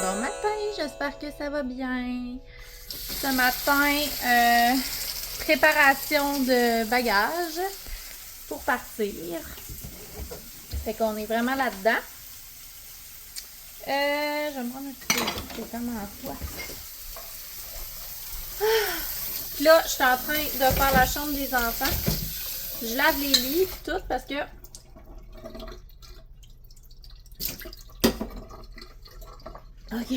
Bon matin, j'espère que ça va bien. Ce matin, préparation de bagages pour partir. Fait qu'on est vraiment là-dedans. Je vais me prendre un petit peu d'eau, j'ai tellement soif. Puis là, je suis en train de faire la chambre des enfants. Je lave les lits et tout parce que OK.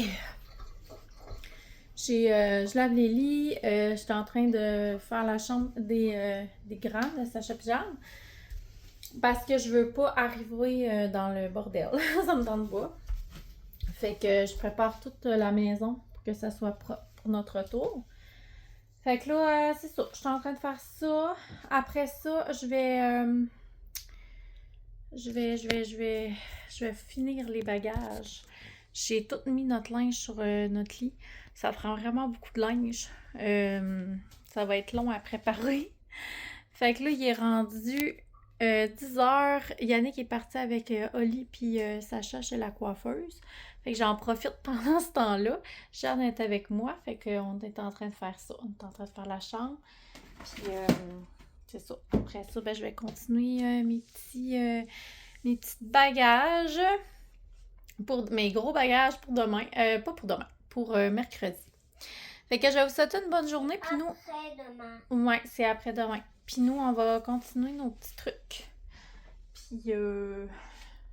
Je lave les lits. J'étais en train de faire la chambre des grands de Sacha Pyjama. Parce que je veux pas arriver dans le bordel. Ça me tente pas. Fait que je prépare toute la maison pour que ça soit propre pour notre retour. Fait que là, c'est ça. Je suis en train de faire ça. Après ça, je vais finir les bagages. J'ai tout mis notre linge sur notre lit. Ça prend vraiment beaucoup de linge. Ça va être long à préparer. Fait que là, il est rendu 10h. Yannick est parti avec Oli puis Sacha chez la coiffeuse. Fait que j'en profite pendant ce temps-là. Jeanne est avec moi. Fait qu'on est en train de faire ça. On est en train de faire la chambre. Puis c'est ça. Après ça, ben, je vais continuer mes petits bagages. Pour mes gros bagages pour demain. Pas pour demain. Pour mercredi. Fait que je vais vous souhaiter une bonne journée. Puis nous. Après-demain. Ouais, c'est après-demain. Puis nous, on va continuer nos petits trucs. Puis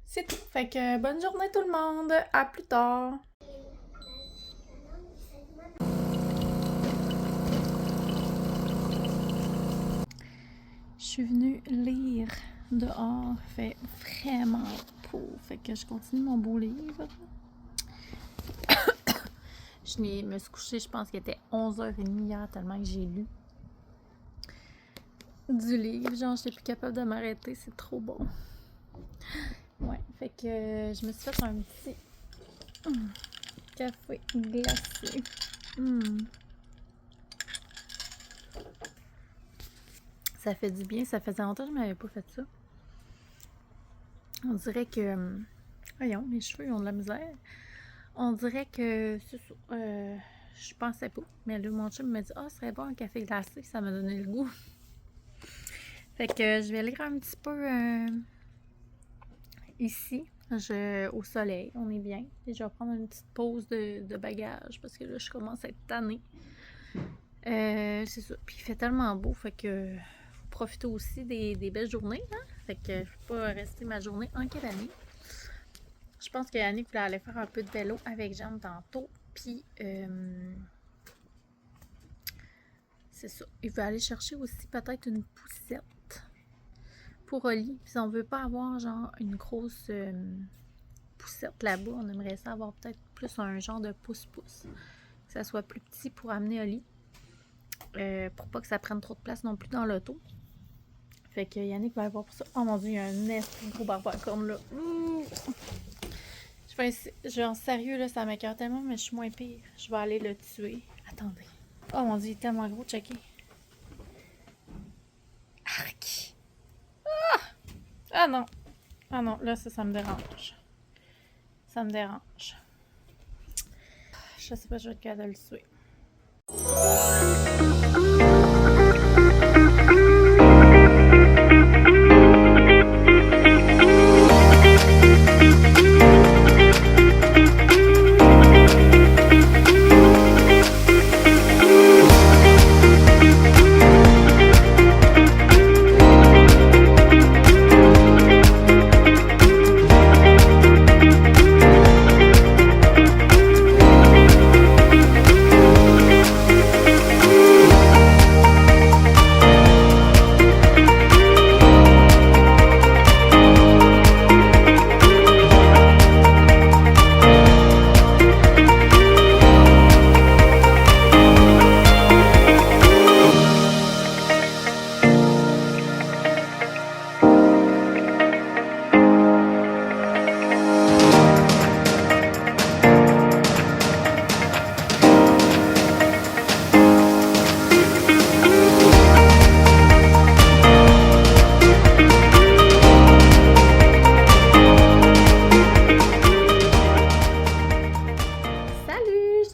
c'est tout. Fait que bonne journée tout le monde. À plus tard. Je suis venue lire dehors. Fait vraiment beau. Fait que je continue mon beau livre. Je me suis couchée, je pense qu'il était 11h30 hier, tellement que j'ai lu du livre. Genre, j'étais plus capable de m'arrêter. C'est trop bon. Ouais, fait que je me suis fait un petit café glacé. Ça fait du bien. Ça faisait longtemps que je m'avais pas fait ça. On dirait que... voyons, mes cheveux ils ont de la misère. On dirait que... c'est ça. Je pensais pas. Mais là, mon chum me dit « Ah, ce serait bon un café glacé. » Ça m'a donné le goût. Fait que je vais lire un petit peu ici, au soleil, on est bien. Et je vais prendre une petite pause de bagages parce que là, je commence à être tannée. C'est ça. Puis il fait tellement beau, fait que faut profiter aussi des belles journées. Hein? Fait que je peux pas rester ma journée en cabane. Je pense que Yannick voulait aller faire un peu de vélo avec Jeanne tantôt. Puis c'est ça. Il veut aller chercher aussi peut-être une poussette pour Oli. Puis on veut pas avoir genre une grosse poussette là-bas. On aimerait ça avoir peut-être plus un genre de pouce-pouce. Que ça soit plus petit pour amener Oli. Pour pas que ça prenne trop de place non plus dans l'auto. Fait que Yannick va avoir pour ça. Oh mon dieu, il y a un esti gros barbe à cornes là. Je vais en sérieux là, ça m'écoeure tellement, mais je suis moins pire. Je vais aller le tuer. Attendez. Oh mon dieu, il est tellement gros, checker. Arc! Ah non! Ah non, là, ça me dérange. Ça me dérange. Je sais pas, je vais être capable de le tuer.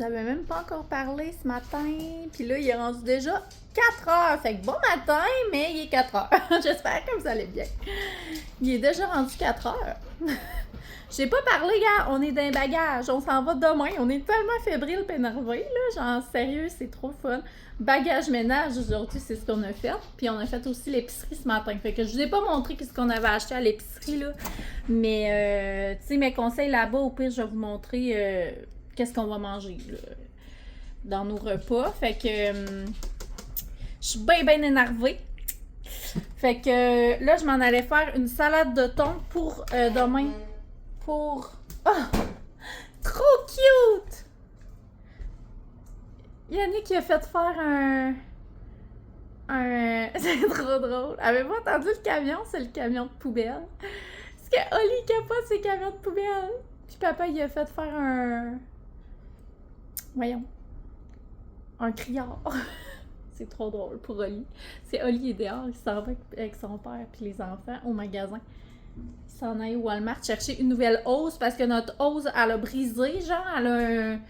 vous avais même pas encore parlé ce matin. Puis là, il est rendu déjà 4 heures. Fait que bon matin, mais il est 4 heures. J'espère que vous allez bien. Il est déjà rendu 4 heures. J'ai pas parlé, gars. On est dans un bagage. On s'en va demain. On est tellement fébrile et énervé, là. Genre, sérieux, c'est trop fun. Bagage ménage, aujourd'hui, c'est ce qu'on a fait. Puis on a fait aussi l'épicerie ce matin. Fait que je vous ai pas montré ce qu'on avait acheté à l'épicerie, là. Mais, tu sais, mes conseils là-bas, au pire, je vais vous montrer qu'est-ce qu'on va manger, là, dans nos repas. Fait que, je suis bien énervée. Fait que, là, je m'en allais faire une salade de thon pour demain. Oh! Trop cute! Yannick a fait faire un... C'est trop drôle. Avez-vous entendu le camion? C'est le camion de poubelle. Parce que Oli capote ses camions de poubelle. Puis papa, il a fait faire un... Voyons. Un criard. C'est trop drôle pour Oli. C'est Oli est dehors, il s'en va avec son père puis les enfants au magasin. Il s'en aille au Walmart chercher une nouvelle hose parce que notre hose, elle a brisé, genre, elle a un...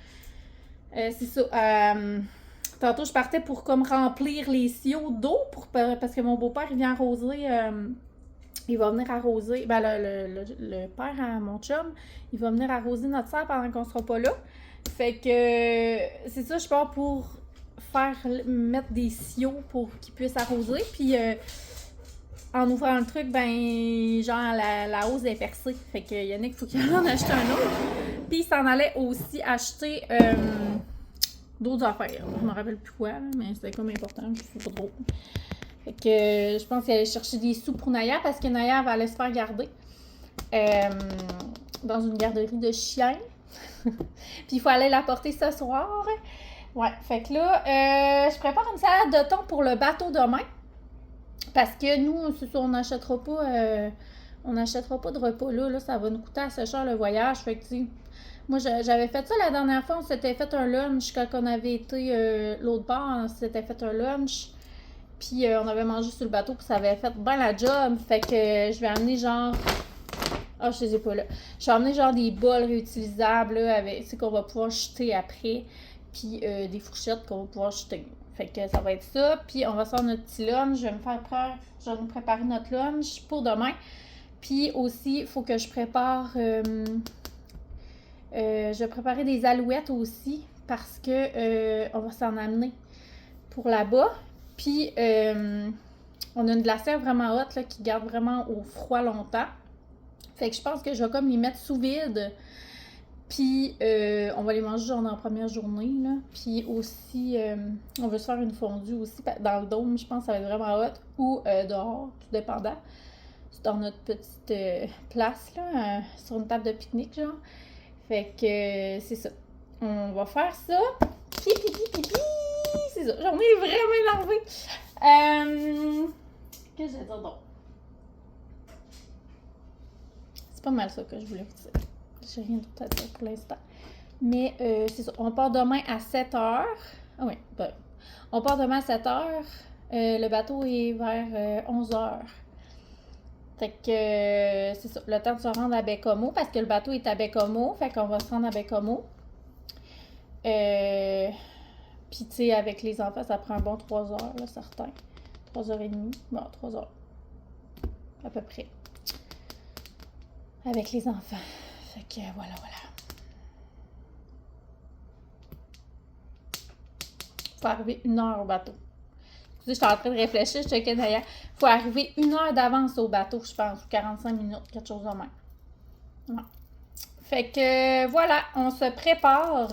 c'est ça. Tantôt, je partais pour comme remplir les siaux d'eau parce que mon beau-père, il vient arroser... il va venir arroser... Ben, le père à mon chum, il va venir arroser notre serre pendant qu'on sera pas là. Fait que c'est ça, je pars pour mettre des siaux pour qu'ils puissent arroser. Puis en ouvrant le truc, ben genre la hausse est percée. Fait que Yannick, il faut qu'il en achète un autre. Puis il s'en allait aussi acheter d'autres affaires. Je me rappelle plus quoi, là, mais c'était comme important, je sais pas trop. Fait que je pense qu'il allait chercher des sous pour Naya parce que Naya va aller se faire garder dans une garderie de chiens. Puis il faut aller la porter ce soir. Ouais, fait que là, je prépare une salade de thon pour le bateau demain. Parce que nous, c'est sûr, on n'achètera pas de repas là. Ça va nous coûter assez cher le voyage. Fait que, tu sais, moi, j'avais fait ça la dernière fois. On s'était fait un lunch quand on avait été l'autre part. On s'était fait un lunch. Puis on avait mangé sur le bateau. Puis ça avait fait bien la job. Fait que je vais amener genre... Ah, je les ai pas là. Je vais amener genre des bols réutilisables là, avec, qu'on va pouvoir jeter après. Puis des fourchettes qu'on va pouvoir jeter. Fait que ça va être ça. Puis on va faire notre petit lunch. Je vais nous préparer notre lunch pour demain. Puis aussi, il faut que je prépare... je vais préparer des alouettes aussi. Parce que on va s'en amener pour là-bas. Puis on a une glacière vraiment haute là, qui garde vraiment au froid longtemps. Fait que je pense que je vais comme les mettre sous vide. Puis, on va les manger genre dans la première journée, là. Puis aussi, on veut se faire une fondue aussi dans le dôme. Je pense que ça va être vraiment hot. Ou dehors, tout dépendant. C'est dans notre petite place, là, sur une table de pique-nique, genre. Fait que c'est ça. On va faire ça. Pipi. C'est ça. J'en ai vraiment énervée. Qu'est-ce que je vais dire d'autre? C'est pas mal ça que je voulais vous dire. J'ai rien d'autre à dire pour l'instant. Mais c'est ça. On part demain à 7h. Ah oui, ben, on part demain à 7h. Le bateau est vers 11h. Fait que c'est ça. Le temps de se rendre à Baie-Comeau parce que le bateau est à Baie-Comeau. Fait qu'on va se rendre à Baie-Comeau. Puis tu sais, avec les enfants, ça prend un bon 3h, là, certain. 3h30. Bon, 3h. À peu près. Avec les enfants. Fait que voilà. Faut arriver 1h au bateau. Excusez, j'étais en train de réfléchir, je checkais d'ailleurs. Faut arriver 1h d'avance au bateau, je pense, ou 45 minutes, quelque chose de même. Ouais. Fait que voilà, on se prépare.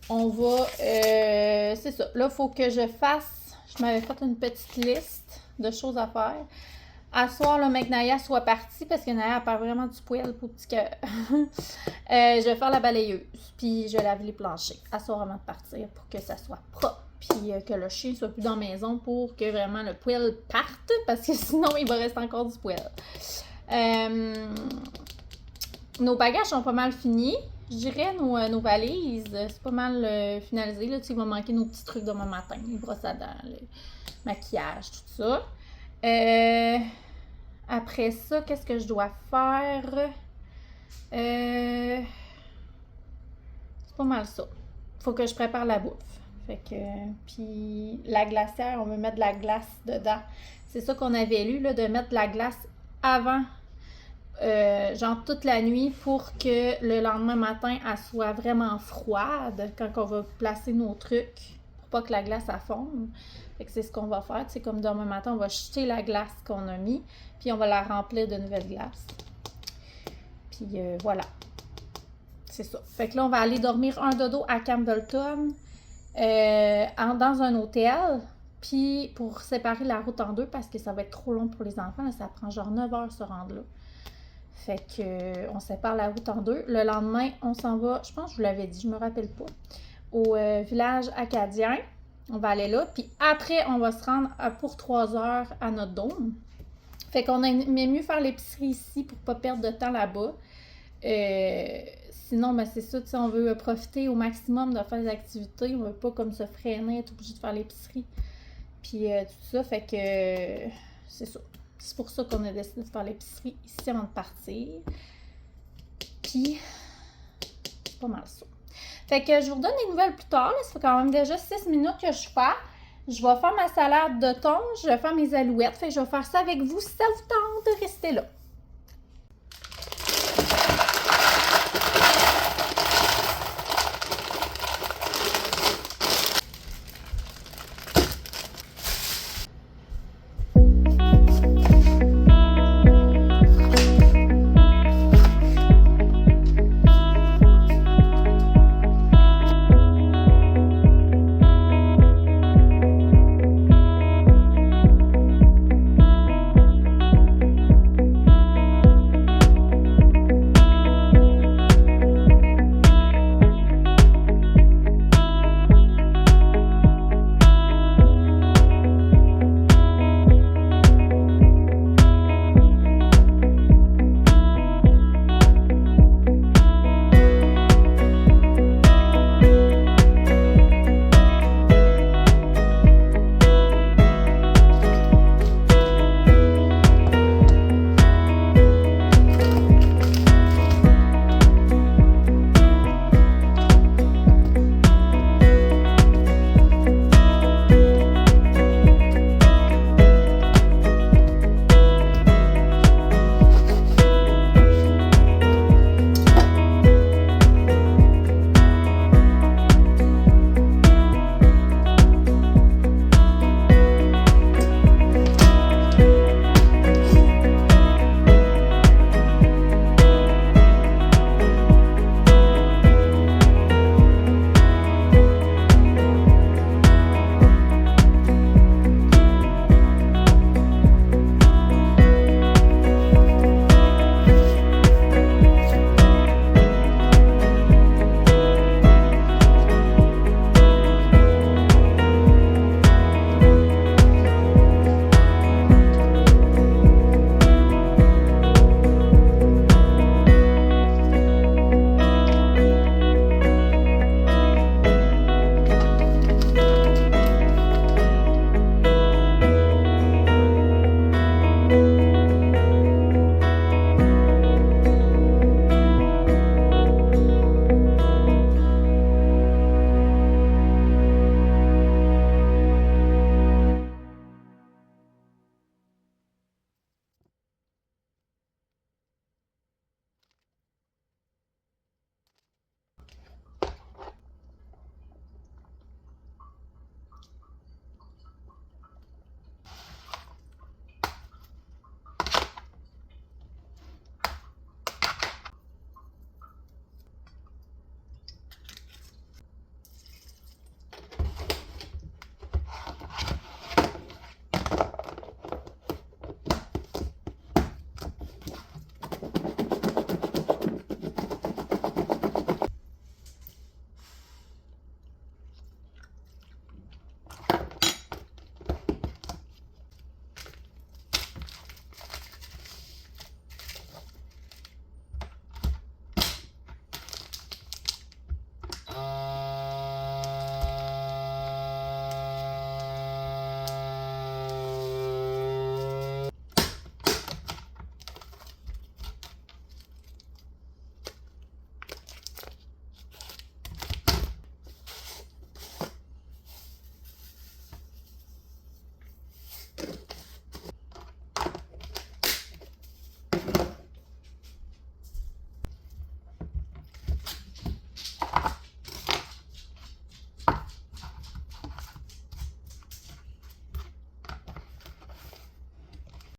On va... c'est ça. Là, il faut que je fasse... Je m'avais fait une petite liste de choses à faire. À soir, le mec Naya soit parti parce que Naya perd vraiment du poil pour petit cœur. Je vais faire la balayeuse, puis je lave les planchers à soir avant de partir pour que ça soit propre, puis que le chien soit plus dans la maison pour que vraiment le poil parte parce que sinon il va rester encore du poil. Nos bagages sont pas mal finis. Je dirais nos valises, c'est pas mal finalisé. Là, il va manquer nos petits trucs demain matin, les brosses à dents, le maquillage, tout ça. Après ça, qu'est-ce que je dois faire? pas mal ça. Faut que je prépare la bouffe. Fait que, puis la glacière, on veut mettre de la glace dedans. C'est ça qu'on avait lu, là, de mettre de la glace avant, genre toute la nuit, pour que le lendemain matin, elle soit vraiment froide quand on va placer nos trucs, pour pas que la glace elle fonde. Fait que c'est ce qu'on va faire. C'est comme demain matin, on va jeter la glace qu'on a mis, puis on va la remplir de nouvelles glaces. Puis voilà. C'est ça. Fait que là, on va aller dormir un dodo à Campbellton, dans un hôtel, puis pour séparer la route en deux, parce que ça va être trop long pour les enfants, là, ça prend genre 9 heures se rendre là. Fait que on sépare la route en deux. Le lendemain, on s'en va, je pense que je vous l'avais dit, je me rappelle pas, au village acadien. On va aller là, puis après, on va se rendre pour 3 heures à notre dôme. Fait qu'on aimait mieux faire l'épicerie ici pour pas perdre de temps là-bas. Sinon, ben c'est ça, tu sais, on veut profiter au maximum de faire des activités. On veut pas comme se freiner, être obligé de faire l'épicerie. Puis tout ça, fait que c'est ça. C'est pour ça qu'on a décidé de faire l'épicerie ici avant de partir. Puis, c'est pas mal ça. Fait que je vous redonne des nouvelles plus tard. Là. Ça fait quand même déjà 6 minutes que je fais. Je vais faire ma salade de thon, je vais faire mes alouettes. Fait que je vais faire ça avec vous si ça vous tente de rester là.